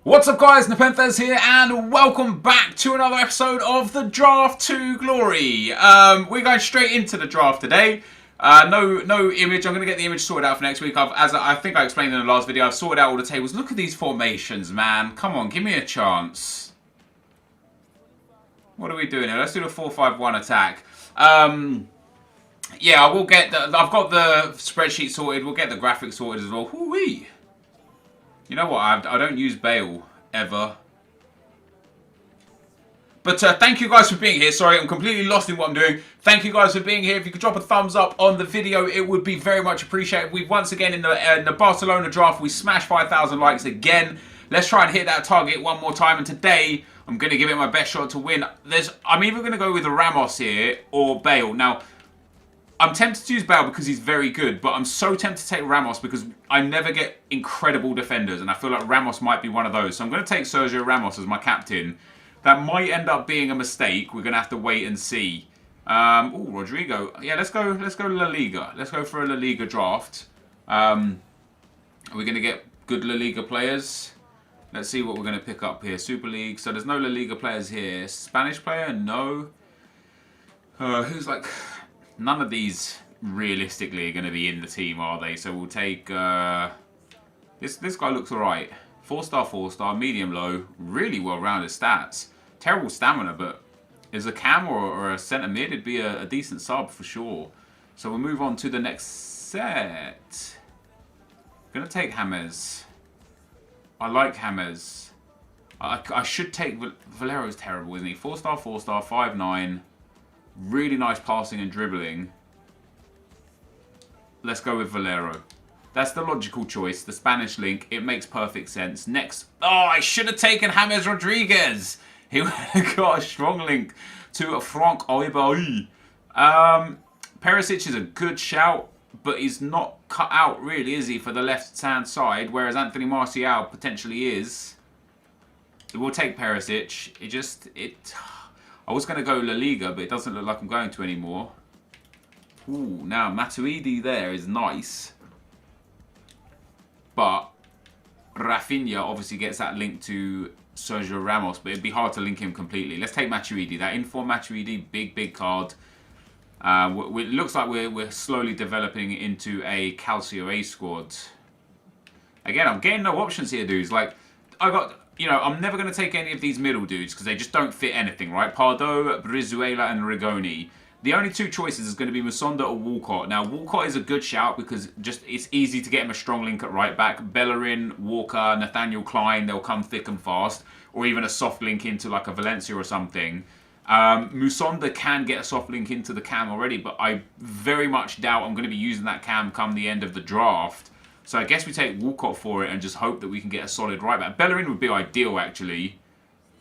What's up guys, NepentheZ here and welcome back to another episode of the Draft to Glory. We're going straight into the draft today. No image, I'm going to get the image sorted out for next week. As I think I explained in the last video, I've sorted out all the tables. Look at these formations, man. Come on, give me a chance. What are we doing here? Let's do the 4-5-1 attack. Yeah, I will get I've got the spreadsheet sorted, we'll get the graphics sorted as well. Hoo-wee. You know what, I don't use Bale, ever. But thank you guys for being here. Sorry, I'm completely lost in what I'm doing. Thank you guys for being here. If you could drop a thumbs up on the video, it would be very much appreciated. We've once again, in the Barcelona draft, we smashed 5,000 likes again. Let's try and hit that target one more time. And today, I'm going to give it my best shot to win. I'm either going to go with Ramos here or Bale. Now, I'm tempted to use Bale because he's very good, but I'm so tempted to take Ramos because I never get incredible defenders, and I feel like Ramos might be one of those. So I'm going to take Sergio Ramos as my captain. That might end up being a mistake. We're going to have to wait and see. Oh, Rodrigo. Yeah, let's go La Liga. Let's go for a La Liga draft. Are we going to get good La Liga players? Let's see what we're going to pick up here. Super League. So there's no La Liga players here. Spanish player? No. Who's like... None of these realistically are going to be in the team, are they? So we'll take this guy looks alright. 4-star, 4-star, medium low, really well-rounded stats. Terrible stamina, but as a cam or a centre mid, it'd be a decent sub for sure. So we'll move on to the next set. Gonna take James. I like James. I should take Valero's terrible, isn't he? 4-star, 4-star, 5'9". Really nice passing and dribbling. Let's go with Valero. That's the logical choice. The Spanish link. It makes perfect sense. Next. Oh, I should have taken James Rodriguez. He got a strong link to Franck Oibay. Perisic is a good shout, but he's not cut out really, is he, for the left-hand side, whereas Anthony Martial potentially is. We'll take Perisic. I was going to go La Liga, but it doesn't look like I'm going to anymore. Ooh, now Matuidi there is nice. But Rafinha obviously gets that link to Sergio Ramos, but it'd be hard to link him completely. Let's take Matuidi. That inform Matuidi, big card. It looks like we're slowly developing into a Calcio A squad. Again, I'm getting no options here, dudes. Like, I'm never going to take any of these middle dudes because they just don't fit anything, right? Pardo, Brizuela, and Rigoni. The only two choices is going to be Musonda or Walcott. Now, Walcott is a good shout because it's easy to get him a strong link at right back. Bellerin, Walker, Nathaniel Klein, they'll come thick and fast. Or even a soft link into like a Valencia or something. Musonda can get a soft link into the cam already, but I very much doubt I'm going to be using that cam come the end of the draft. So I guess we take Walcott for it and just hope that we can get a solid right back. Bellerin would be ideal, actually.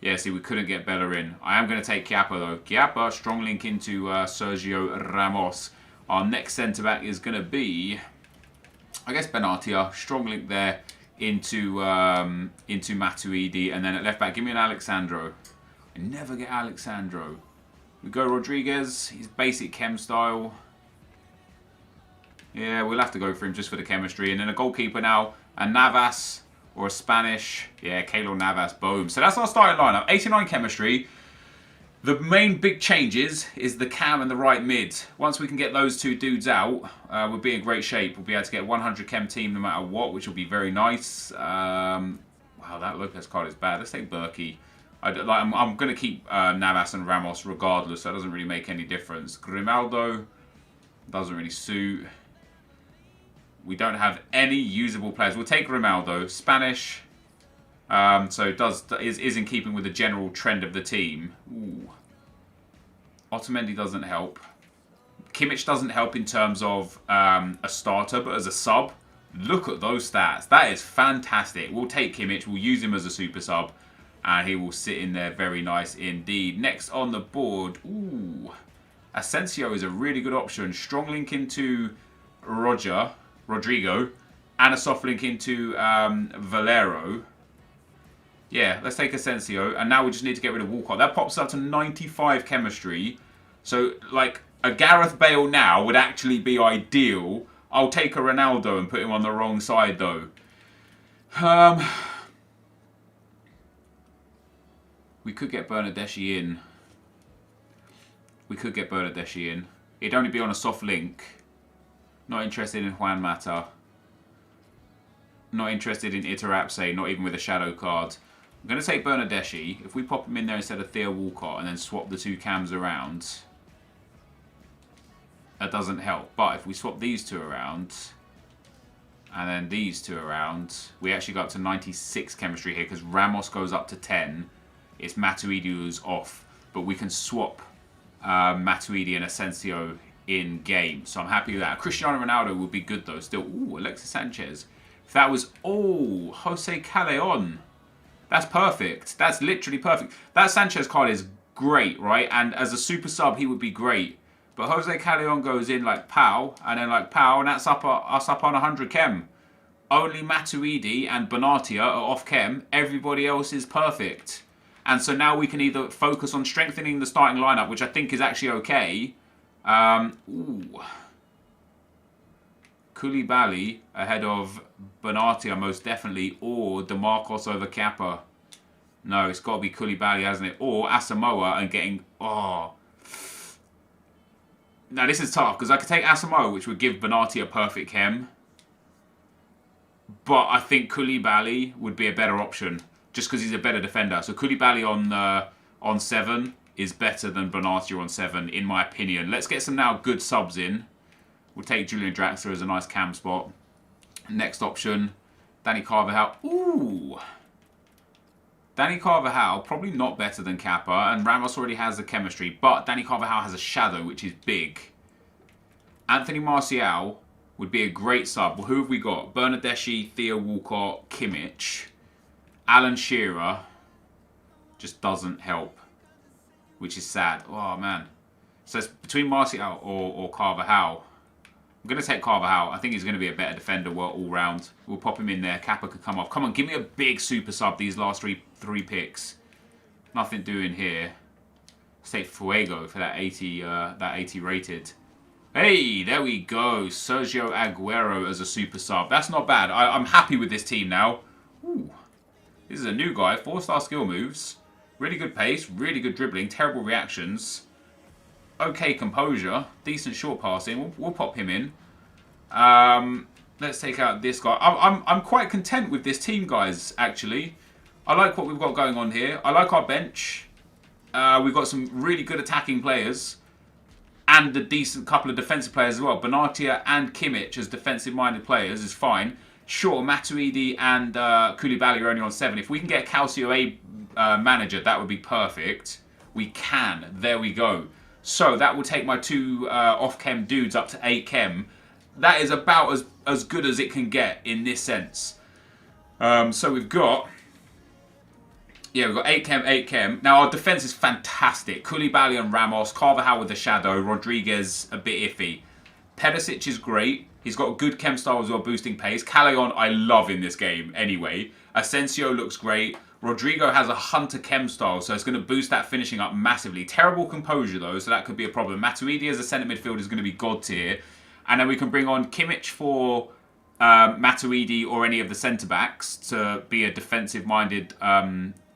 Yeah, see, we couldn't get Bellerin. I am going to take Chiappa, though. Chiappa, strong link into Sergio Ramos. Our next centre-back is going to be, I guess, Benatia. Strong link there into Matuidi. And then at left-back, give me an Alexandro. I never get Alexandro. We go Rodriguez. He's basic chem style. Yeah, we'll have to go for him just for the chemistry. And then a goalkeeper now, a Navas or a Spanish. Yeah, Keylor Navas, boom. So that's our starting lineup. 89 chemistry. The main big changes is the cam and the right mid. Once we can get those two dudes out, we'll be in great shape. We'll be able to get 100 chem team no matter what, which will be very nice. Wow, that Lopez card is bad. Let's take Berkey. I'm going to keep Navas and Ramos regardless, so it doesn't really make any difference. Grimaldo doesn't really suit. We don't have any usable players. We'll take Grimaldo. Spanish. So it is in keeping with the general trend of the team. Ooh. Otamendi doesn't help. Kimmich doesn't help in terms of a starter, but as a sub, look at those stats. That is fantastic. We'll take Kimmich. We'll use him as a super sub. And he will sit in there very nice indeed. Next on the board. Ooh. Asensio is a really good option. Strong link into Rodrigo, and a soft link into Valero. Yeah, let's take Asensio, and now we just need to get rid of Walcott. That pops up to 95 chemistry. So, like, a Gareth Bale now would actually be ideal. I'll take a Ronaldo and put him on the wrong side, though. We could get Bernardeschi in. We could get Bernardeschi in. It'd only be on a soft link. Not interested in Juan Mata. Not interested in Iterapse, not even with a shadow card. I'm going to take Bernardeschi. If we pop him in there instead of Theo Walcott and then swap the two cams around, that doesn't help. But if we swap these two around and then these two around, we actually go up to 96 chemistry here because Ramos goes up to 10. It's Matuidi who's off. But we can swap Matuidi and Asensio in game. So I'm happy with that. Cristiano Ronaldo would be good though still. Ooh, Alexis Sanchez. If that was, oh, Jose Callejon. That's perfect. That's literally perfect. That Sanchez card is great, right? And as a super sub, he would be great. But Jose Callejon goes in like pow, and then like pow, and that's us up on 100 chem. Only Matuidi and Bonatia are off chem. Everybody else is perfect. And so now we can either focus on strengthening the starting lineup, which I think is actually okay. Ooh. Koulibaly ahead of Bonatia most definitely, or DeMarcos over Kappa. No, it's got to be Koulibaly, hasn't it? Or Asamoah and getting... Oh. Now, this is tough, because I could take Asamoah, which would give Bonatia perfect chem. But I think Koulibaly would be a better option, just because he's a better defender. So Koulibaly on 7 is better than Bonatia on 7, in my opinion. Let's get some now good subs in. We'll take Julian Draxler as a nice cam spot. Next option, Danny Carvajal. Ooh. Danny Carvajal, probably not better than Kappa, and Ramos already has the chemistry, but Danny Carvajal has a shadow, which is big. Anthony Martial would be a great sub. Well, who have we got? Bernardeschi, Theo Walcott, Kimmich. Alan Shearer just doesn't help, which is sad. Oh, man. So it's between Martial or Carvajal. I'm going to take Carvajal. I think he's going to be a better defender all round. We'll pop him in there. Kappa could come off. Come on, give me a big super sub these last three picks. Nothing doing here. Let's take Fuego for that 80 rated. Hey, there we go. Sergio Aguero as a super sub. That's not bad. I'm happy with this team now. Ooh. This is a new guy. 4-star skill moves. Really good pace. Really good dribbling. Terrible reactions. Okay composure, decent short passing. We'll pop him in. Let's take out this guy. I'm quite content with this team, guys. Actually, I like what we've got going on here. I like our bench. We've got some really good attacking players and a decent couple of defensive players as well. Bonatia and Kimmich as defensive-minded players is fine. Sure, Matuidi and Koulibaly are only on 7. If we can get a Calcio A manager, that would be perfect. We can. There we go. So that will take my two off-chem dudes up to 8 chem. That is about as good as it can get in this sense. So we've got 8 chem, 8 chem. Now our defense is fantastic. Koulibaly and Ramos, Carvajal with the shadow, Rodriguez a bit iffy. Perisic is great. He's got a good chem style as well, boosting pace. Callejon I love in this game anyway. Asensio looks great. Rodrigo has a hunter chem style, so it's going to boost that finishing up massively. Terrible composure though, so that could be a problem. Matuidi as a centre midfielder is going to be god tier. And then we can bring on Kimmich for Matuidi or any of the centre backs to be a defensive-minded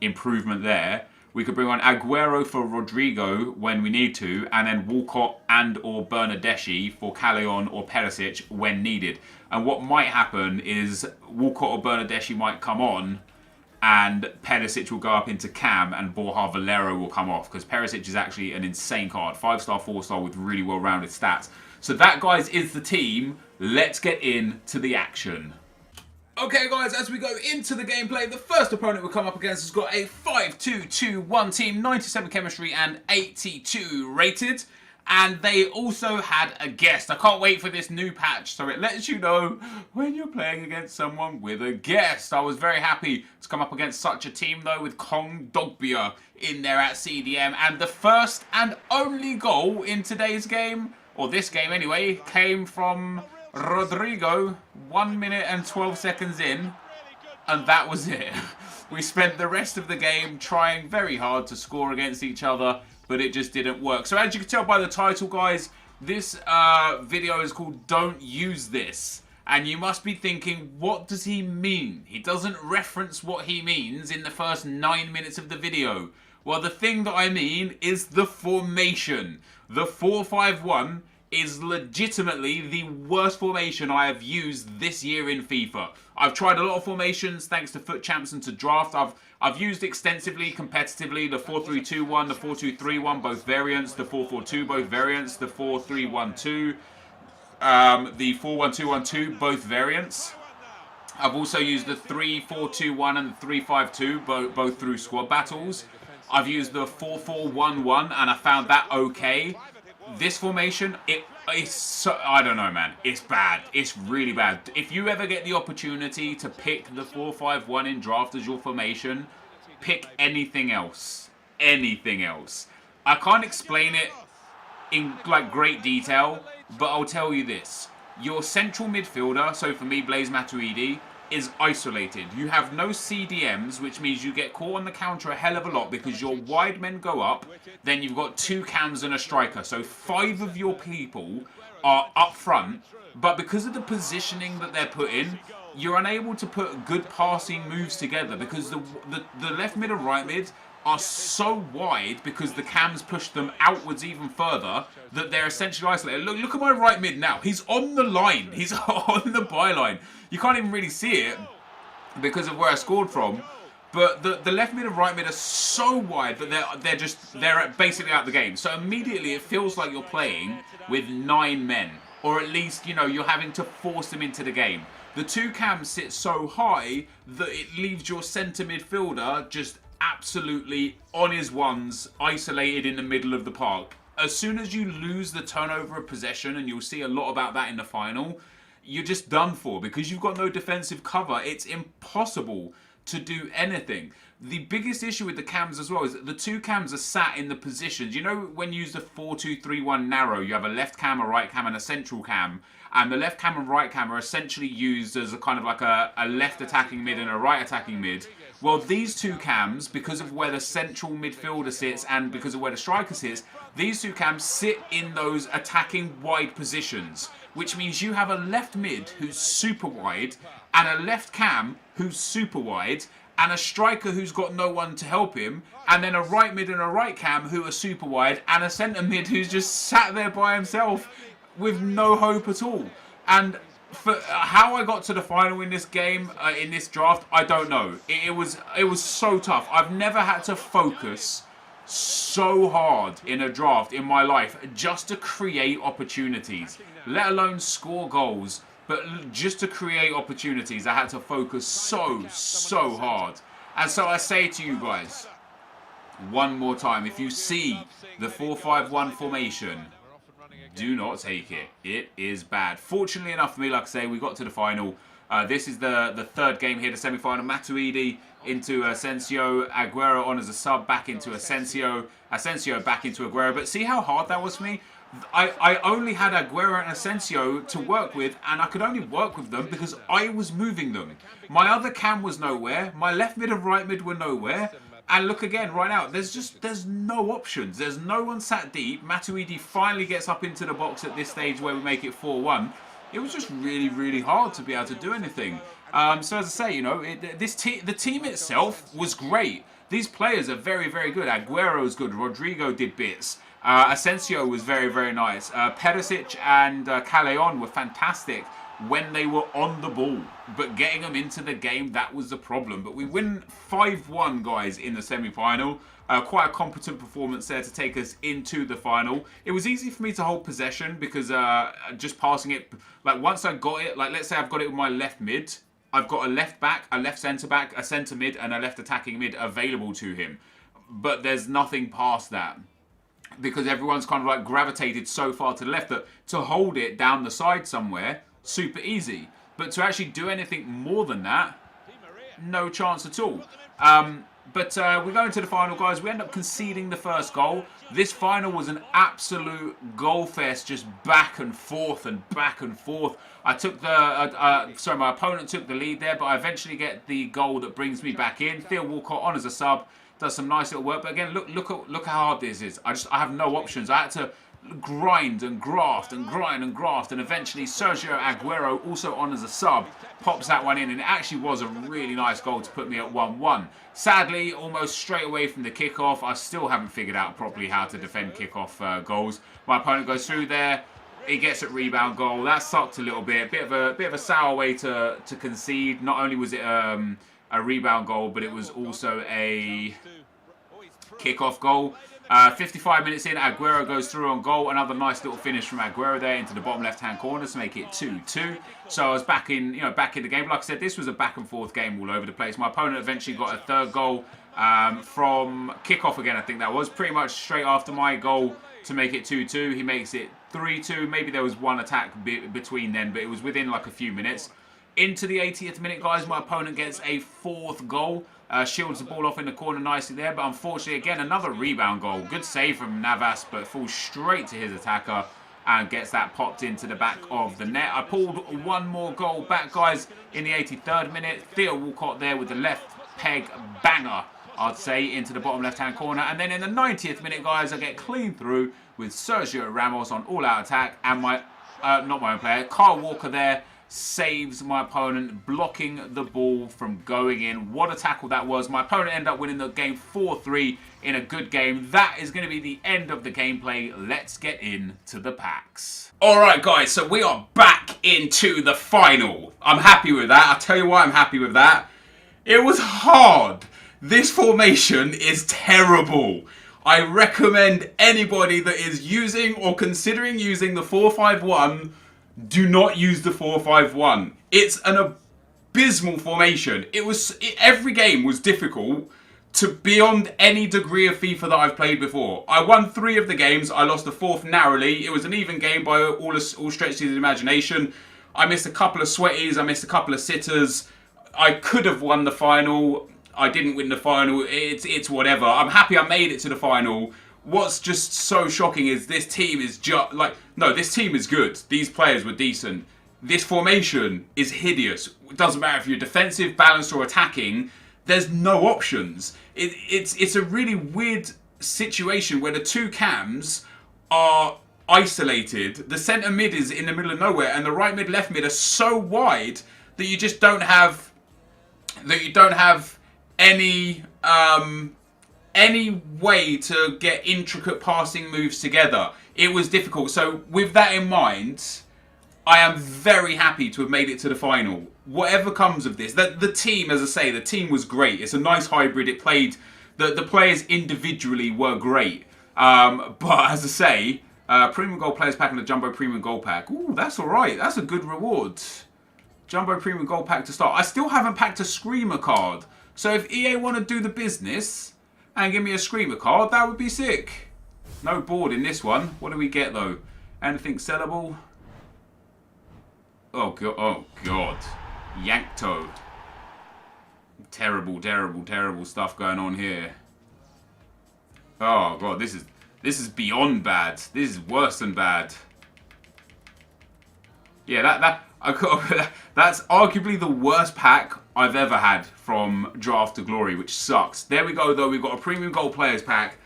improvement there. We could bring on Aguero for Rodrigo when we need to, and then Walcott and or Bernardeschi for Callejon or Perisic when needed. And what might happen is Walcott or Bernardeschi might come on, and Perisic will go up into cam and Borja Valero will come off, because Perisic is actually an insane card. 5-star, 4-star with really well-rounded stats. So that, guys, is the team. Let's get into the action. Okay, guys, as we go into the gameplay, the first opponent we'll come up against has got a 5-2-2-1 team, 97 chemistry and 82 rated. And they also had a guest. I can't wait for this new patch, so it lets you know when you're playing against someone with a guest. I was very happy to come up against such a team, though, with Kong Dogbia in there at CDM. And the first and only goal in today's game, or this game anyway, came from Rodrigo, 1 minute and 12 seconds in, and that was it. We spent the rest of the game trying very hard to score against each other, but it just didn't work. So as you can tell by the title, guys, this video is called Don't Use This. And you must be thinking, what does he mean? He doesn't reference what he means in the first 9 minutes of the video. Well, the thing that I mean is the formation. The 4-5-1 is legitimately the worst formation I have used this year in FIFA. I've tried a lot of formations thanks to Foot Champs and to Draft. I've used extensively, competitively, the 4-3-2-1, the 4-2-3-1, both variants, the 4-4-2, both variants, the 4-3-1-2, the 4-1-2-1-2, both variants. I've also used the 3-4-2-1 and the 3-5-2, both through squad battles. I've used the 4-4-1-1 and I found that okay. This formation, it's so, I don't know, man. It's bad. It's really bad. If you ever get the opportunity to pick the 4-5-1 in draft as your formation, pick anything else. Anything else. I can't explain it in like great detail, but I'll tell you this. Your central midfielder, so for me, Blaise Matuidi, is isolated. You have no CDMs, which means you get caught on the counter a hell of a lot because your wide men go up, then you've got 2 cams and a striker. So 5 of your people are up front, but because of the positioning that they're put in, you're unable to put good passing moves together because the left mid and right mid are so wide because the cams push them outwards even further that they're essentially isolated. Look at my right mid now. He's on the line. He's on the byline. You can't even really see it because of where I scored from. But the left mid and right mid are so wide that they're basically out of the game. So immediately it feels like you're playing with 9 men. Or at least, you know, you're having to force them into the game. The 2 cams sit so high that it leaves your centre midfielder just absolutely on his ones, isolated in the middle of the park. As soon as you lose the turnover of possession, and you'll see a lot about that in the final, you're just done for because you've got no defensive cover. It's impossible to do anything. The biggest issue with the cams as well is that the 2 cams are sat in the positions. You know when you use the 4-2-3-1 narrow, you have a left cam, a right cam and a central cam, and the left cam and right cam are essentially used as a kind of like a left attacking mid and a right attacking mid. Well, these 2 cams, because of where the central midfielder sits and because of where the striker sits, these 2 cams sit in those attacking wide positions, which means you have a left mid who's super wide and a left cam who's super wide and a striker who's got no one to help him, and then a right mid and a right cam who are super wide and a centre mid who's just sat there by himself with no hope at all. And for how I got to the final in this game, in this draft, I don't know. It was so tough. I've never had to focus so hard in a draft in my life just to create opportunities, let alone score goals. But just to create opportunities, I had to focus so hard. And so I say to you guys, one more time, if you see the 4-5-1 formation, do not take it. It is bad. Fortunately enough for me, like I say, we got to the final. This is the 3rd game here, the semi-final. Matuidi into Asensio, Aguero on as a sub, back into Asensio back into Aguero. But see how hard that was for me? I only had Aguero and Asensio to work with, and I could only work with them because I was moving them. My other cam was nowhere. My left mid and right mid were nowhere. And look again, right now, there's no options. There's no one sat deep. Matuidi finally gets up into the box at this stage where we make it 4-1. It was just really hard to be able to do anything. So as I say, you know, the team itself was great. These players are very good. Aguero's good. Rodrigo did bits. Asensio was very nice. Perisic and Callejon were fantastic when they were on the ball, but getting them into the game, that was the problem. But we win 5-1, guys, in the semi-final. Quite a competent performance there to take us into the final. It was easy for me to hold possession because just passing it, like once I got it, like let's say I've got it with my left mid, I've got a left back, a left centre back, a centre mid and a left attacking mid available to him. But there's nothing past that, because everyone's kind of like gravitated so far to the left that to hold it down the side somewhere, super easy. But to actually do anything more than that, no chance at all. But we go into the final, guys. We end up conceding the first goal. This final was an absolute goal fest, just back and forth and back and forth. I took the, my opponent took the lead there, but I eventually get the goal that brings me back in. Theo Walcott on as a sub, does some nice little work. But again, look how hard this is. I have no options. I had to grind and graft and grind and graft, and eventually Sergio Aguero, also on as a sub, pops that one in, and it actually was a really nice goal to put me at 1-1. Sadly, almost straight away from the kickoff, I still haven't figured out properly how to defend kickoff goals. My opponent goes through there, he gets a rebound goal. That sucked a little bit. Bit of a sour way to concede. Not only was it a rebound goal, but it was also a kickoff goal. 55 minutes in, Aguero goes through on goal. Another nice little finish from Aguero there into the bottom left-hand corner to make it 2-2. So I was back in the game. Like I said, this was a back and forth game all over the place. My opponent eventually got a third goal from kickoff again. I think that was pretty much straight after my goal to make it 2-2. He makes it 3-2. Maybe there was one attack between then, but it was within like a few minutes. Into the 80th minute, guys, my opponent gets a fourth goal. Shields the ball off in the corner nicely there, but unfortunately, again, another rebound goal. Good save from Navas, but falls straight to his attacker and gets that popped into the back of the net. I pulled one more goal back, guys, in the 83rd minute. Theo Walcott there with the left peg banger, I'd say, into the bottom left-hand corner. And then in the 90th minute, guys, I get clean through with Sergio Ramos on all-out attack. And my, not my own player, Kyle Walker there, saves my opponent, blocking the ball from going in. What a tackle that was. My opponent ended up winning the game 4-3 in a good game. That is going to be the end of the gameplay. Let's get into the packs. Alright guys, so we are back into the final. I'm happy with that. I'll tell you why I'm happy with that. It was hard. This formation is terrible. I recommend anybody that is using or considering using the 4-5-1, do not use the 4-5-1. It's an abysmal formation. Every game was difficult to beyond any degree of FIFA that I've played before. I won 3 of the games. I lost the 4th narrowly. It was an even game by all stretches of the imagination. I missed a couple of sweaties. I missed a couple of sitters. I could have won the final. I didn't win the final. It's whatever. I'm happy I made it to the final. What's just so shocking is this team is just like, no, this team is good. These players were decent. This formation is hideous. It doesn't matter if you're defensive, balanced, or attacking. There's no options. It's a really weird situation where the two cams are isolated. The centre mid is in the middle of nowhere, and the right mid, left mid are so wide that you just don't have any way to get intricate passing moves together. It was difficult. So with that in mind, I am very happy to have made it to the final. Whatever comes of this, the team, as I say, the team was great. It's a nice hybrid. It played, the players individually were great. But as I say, Premium Gold Players Pack and the Jumbo Premium Gold Pack. Ooh, that's all right. That's a good reward. Jumbo Premium Gold Pack to start. I still haven't packed a Screamer card. So if EA want to do the business and give me a Screamer card, that would be sick. No board in this one. What do we get though? Anything sellable? Oh god. Oh god. Yankto. Terrible, terrible, terrible stuff going on here. Oh god, this is beyond bad. This is worse than bad. Yeah, that's arguably the worst pack I've ever had from Draft to Glory, which sucks. There we go, though. We've got a Premium Gold Players Pack.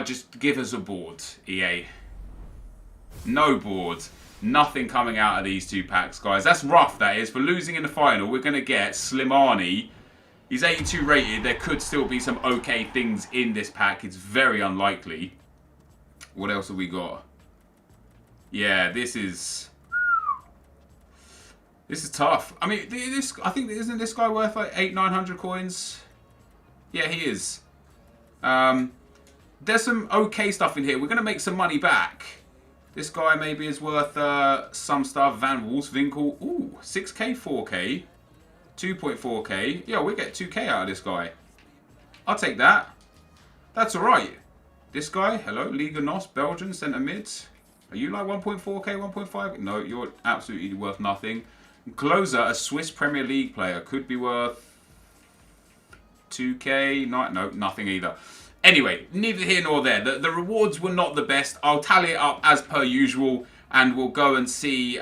Just give us a board, EA. No board. Nothing coming out of these two packs, guys. That's rough, that is. For losing in the final, we're going to get Slimani. He's 82 rated. There could still be some okay things in this pack. It's very unlikely. What else have we got? Yeah, this is tough. I mean, I think, isn't this guy worth like 800-900 coins? Yeah, he is. There's some okay stuff in here. We're going to make some money back. This guy maybe is worth some stuff. Van Wolfswinkel. Ooh, 6k, 4k. 2.4k. Yeah, we get 2k out of this guy. I'll take that. That's alright. This guy, hello, Liga Nos, Belgian, centre mid. Are you like 1.4k, 1.5? No, you're absolutely worth nothing. Closer, a Swiss Premier League player, could be worth 2k. No, nothing either. Anyway, neither here nor there. The rewards were not the best. I'll tally it up as per usual, and we'll go and see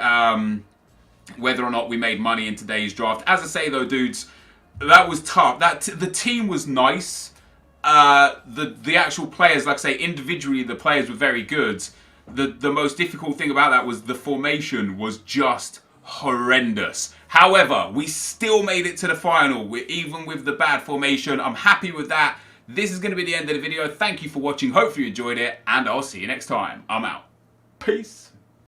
whether or not we made money in today's draft. As I say though, dudes, that was tough. The team was nice. The actual players, like I say, individually the players were very good. the most difficult thing about that was the formation was just horrendous. However, we still made it to the final, even with the bad formation. I'm happy with that. This is going to be the end of the video. Thank you for watching. Hopefully you enjoyed it, and I'll see you next time. I'm out. Peace.